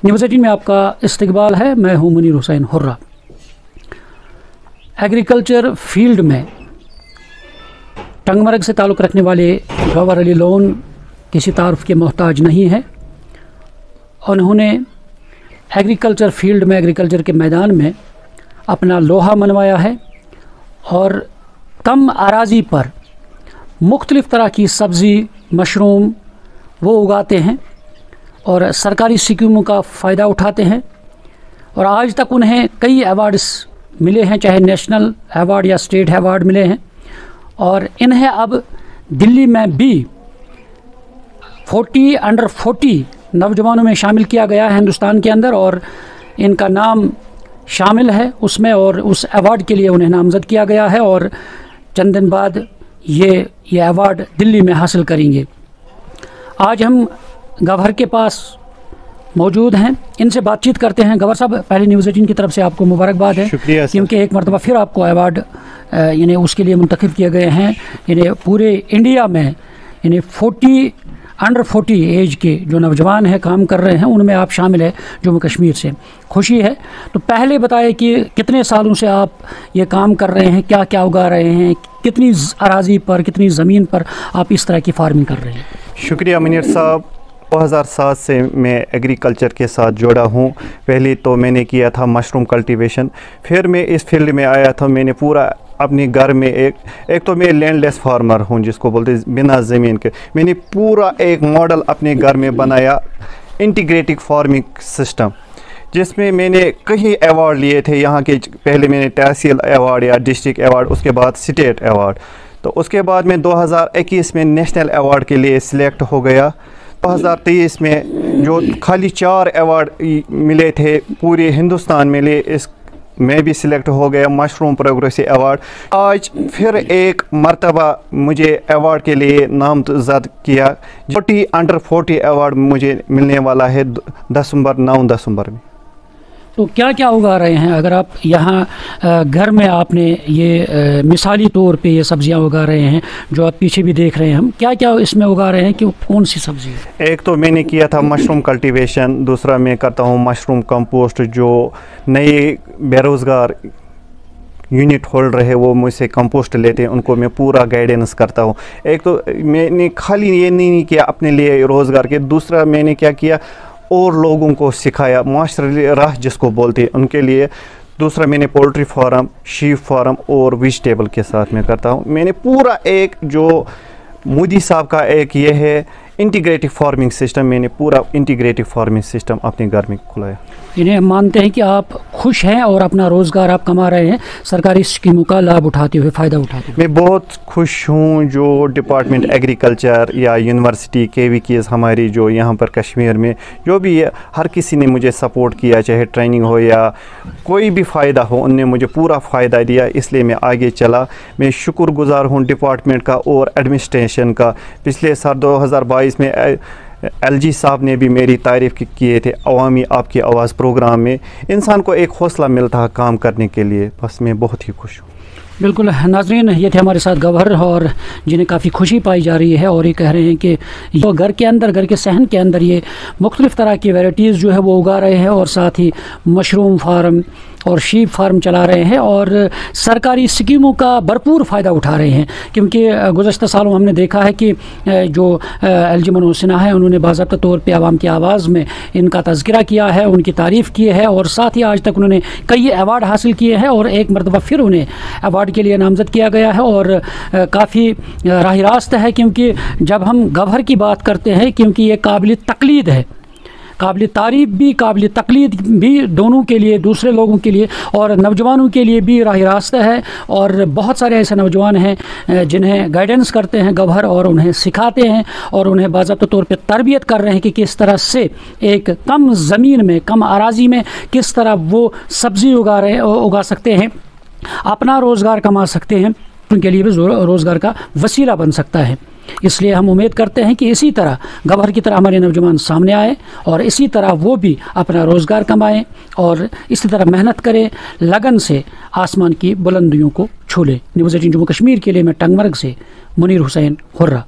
News 18 में आपका इस्तकबाल है। मैं हूं Munir Hussain hurrah. Agriculture field में टंगमर्ग से ताल्लुक़ रखने वाले गवर अली लोन किसी तारुफ के मोहताज नहीं है। उन्होंने एग्रीकल्चर फील्ड में, एग्रीकल्चर के मैदान में अपना लोहा मनवाया है और कम अराजी पर मुख्तलिफ़ तरह की सब्ज़ी, मशरूम वो उगाते हैं और सरकारी स्कीमों का फ़ायदा उठाते हैं। और आज तक उन्हें कई अवार्ड्स मिले हैं, चाहे नेशनल अवार्ड या स्टेट अवार्ड मिले हैं। और इन्हें अब दिल्ली में भी 40 अंडर 40 नौजवानों में शामिल किया गया है हिंदुस्तान के अंदर, और इनका नाम शामिल है उसमें और उस अवार्ड के लिए उन्हें नामज़द किया गया है। और चंद दिन बाद ये अवार्ड दिल्ली में हासिल करेंगे। आज हम गवर्नर के पास मौजूद हैं, इनसे बातचीत करते हैं। गवर्नर साहब, पहले न्यूज़ 18 की तरफ से आपको मुबारकबाद है, क्योंकि एक मरतबा फिर आपको अवार्ड यानी उसके लिए मुंतखब किए गए हैं। यानी पूरे इंडिया में यानी 40 अंडर 40 एज के जो नौजवान हैं, काम कर रहे हैं, उनमें आप शामिल है जम्मू कश्मीर से। खुशी है। तो पहले बताएं कि कितने सालों से आप ये काम कर रहे हैं, क्या क्या उगा रहे हैं, कितनी अराजी पर, कितनी ज़मीन पर आप इस तरह की फार्मिंग कर रहे हैं? शुक्रिया मुनीर साहब। 2007 से मैं एग्रीकल्चर के साथ जुड़ा हूँ। पहले तो मैंने किया था मशरूम कल्टीवेशन, फिर मैं इस फील्ड में आया था। मैंने पूरा अपने घर में एक तो मैं लैंडलेस फार्मर हूँ, जिसको बोलते हैं बिना ज़मीन के। मैंने पूरा एक मॉडल अपने घर में बनाया, इंटीग्रेटेड फार्मिंग सिस्टम, जिसमें मैंने कई अवार्ड लिए थे यहाँ के। पहले मैंने तहसील अवार्ड या डिस्ट्रिक्ट अवार्ड, उसके बाद स्टेट अवार्ड। तो उसके बाद मैं 2021 में नेशनल अवार्ड के लिए सिलेक्ट हो गया। 2023 में जो खाली 4 अवार्ड मिले थे पूरे हिंदुस्तान में लिए, इस मैं भी सिलेक्ट हो गया, मशरूम प्रोग्रेसिव अवार्ड। आज फिर एक मर्तबा मुझे अवार्ड के लिए नामज़द किया। 40 अंडर 40 अवार्ड मुझे मिलने वाला है 9 दिसंबर में। तो क्या क्या उगा रहे हैं? अगर आप यहाँ घर में आपने ये मिसाली तौर पे ये सब्जियां उगा रहे हैं जो आप पीछे भी देख रहे हैं, हम क्या क्या इसमें उगा रहे हैं, कि कौन सी सब्जी है? एक तो मैंने किया था मशरूम कल्टीवेशन, दूसरा मैं करता हूँ मशरूम कंपोस्ट। जो नए बेरोज़गार यूनिट होल्डर है वो मुझसे कंपोस्ट लेते हैं, उनको मैं पूरा गाइडेंस करता हूँ। एक तो मैंने खाली ये नहीं किया अपने लिए रोज़गार के, दूसरा मैंने क्या किया और लोगों को सिखाया, मास्टरली राह जिसको बोलते हैं, उनके लिए। दूसरा मैंने पोल्ट्री फार्म, शीप फार्म और वेजिटेबल के साथ में करता हूँ। मैंने पूरा एक जो मोदी साहब का एक ये है इंटीग्रेटिव फार्मिंग सिस्टम, मैंने पूरा इंटीग्रेटिव फार्मिंग सिस्टम अपने घर में खुलाया। इन्हें मानते हैं कि आप खुश हैं और अपना रोज़गार आप कमा रहे हैं, सरकारी स्कीमों का लाभ उठाते हुए, फ़ायदा उठाते हुए। मैं बहुत खुश हूँ। जो डिपार्टमेंट एग्रीकल्चर या यूनिवर्सिटी KVKs हमारी जो यहाँ पर कश्मीर में, जो भी हर किसी ने मुझे सपोर्ट किया, चाहे ट्रेनिंग हो या कोई भी फ़ायदा हो, उनने मुझे पूरा फ़ायदा दिया, इसलिए मैं आगे चला। मैं शुक्रगुज़ार हूँ डिपार्टमेंट का और एडमिनिस्ट्रेशन का। पिछले साल 2022 में LG साहब ने भी मेरी तारीफ़ किए थे अवामी आपकी आवाज़ प्रोग्राम में। इंसान को एक हौसला मिलता है काम करने के लिए। बस मैं बहुत ही खुश हूँ। बिल्कुल नाज़रीन, ये थे हमारे साथ गवर्नर, और जिन्हें काफ़ी खुशी पाई जा रही है, और ये कह रहे हैं कि वो घर के अंदर, घर के सहन के अंदर ये मुख्तलिफ़ तरह की वैराइटीज़ जो है वो उगा रहे हैं, और साथ ही मशरूम फार्म और शीप फार्म चला रहे हैं, और सरकारी स्कीमों का भरपूर फ़ायदा उठा रहे हैं। क्योंकि गुज़श्ता सालों हमने देखा है कि जो LG मनोज सिन्हा है, उन्होंने बाज़ाब्ता तौर पे आवाम की आवाज़ में इनका तज़किरा किया है, उनकी तारीफ़ की है, और साथ ही आज तक उन्होंने कई अवार्ड हासिल किए हैं, और एक मरतबा फिर उन्हें अवार्ड के लिए नामज़द किया गया है। और काफ़ी राह रास्त है, क्योंकि जब हम गवर्नर की बात करते हैं, क्योंकि ये काबिल तक़लीद है, काबिल तारीफ़ भी, काबिल तक़लीद भी, दोनों के लिए, दूसरे लोगों के लिए और नौजवानों के लिए भी राह रास्ता है। और बहुत सारे ऐसे नौजवान हैं जिन्हें गाइडेंस करते हैं गवर्नर, और उन्हें सिखाते हैं और उन्हें बाज़ाब्ता तौर पे तरबियत कर रहे हैं कि किस तरह से एक कम ज़मीन में, कम अराजी में किस तरह वो सब्ज़ी उगा सकते हैं, अपना रोज़गार कमा सकते हैं, उनके लिए भी रोज़गार का वसीला बन सकता है। इसलिए हम उम्मीद करते हैं कि इसी तरह गवर्नर की तरह हमारे नौजवान सामने आए, और इसी तरह वो भी अपना रोज़गार कमाएं, और इसी तरह मेहनत करें, लगन से आसमान की बुलंदियों को छू लें। न्यूज़ 18 जम्मू कश्मीर के लिए मैं टंगमर्ग से मुनीर हुसैन हुर्रा।